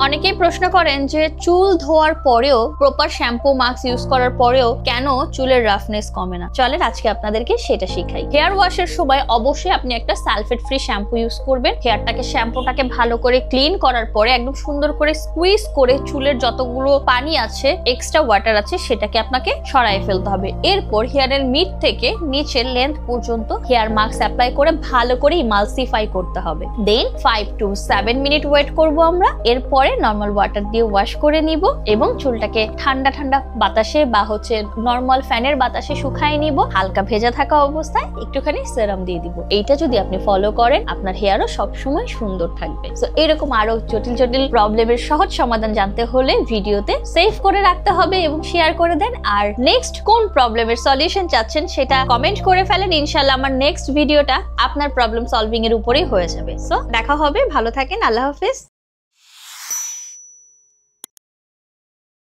অনেকেই প্রশ্ন করেন যে চুল ধোয়ার পরেও প্রপার শ্যাম্পু মাস্ক ইউজ করার পরেও কেন চুলের রাফনেস কমে না। চলেন আজকে আপনাদেরকে সেটা শিখাই। হেয়ার ওয়াশের সময় অবশ্যই আপনি একটা সালফেট ফ্রি শ্যাম্পু ইউজ করবেন। শ্যাম্পুটাকে ভালো করে ক্লিন করার পরে একদম সুন্দর করে স্কুইজ করে চুলের যতগুলো পানি আছে, এক্সট্রা ওয়াটার আছে, সেটাকে আপনাকে সরাই ফেলতে হবে। এরপর হেয়ারের মিড থেকে নিচের লেন্থ পর্যন্ত হেয়ার মাস্ক অ্যাপ্লাই করে ভালো করে ইমালসিফাই করতে হবে। দেন 5 to 7 মিনিট ওয়েট করব আমরা। এরপরে নর্মাল ওয়াটার দিয়ে ওয়াশ করে নিব এবং চুলটাকে ঠান্ডা ঠান্ডা বাতাসে বা নর্মাল ফ্যানের বাতাসে শুকায় নিব। হালকা ভেজা থাকা অবস্থায় একটুখানি সেরাম দিয়ে দিব। এইটা যদি আপনি ফলো করেন আপনার হেয়ারও সবসময় সুন্দর থাকবে। সো এরকম আরো জটিল জটিল প্রবলেমের সহজ সমাধান জানতে হলে ভিডিওতে সেভ করে রাখতে হবে এবং শেয়ার করে দেন। আর নেক্সট কোন প্রবলেমের সলিউশন চাচ্ছেন সেটা কমেন্ট করে ফেলেন। ইনশাআল্লাহ আমার নেক্সট ভিডিওটা আপনার প্রবলেম সলভিং এর উপরেই হয়ে যাবে। সো দেখা হবে, ভালো থাকেন, আল্লাহ হাফেজ।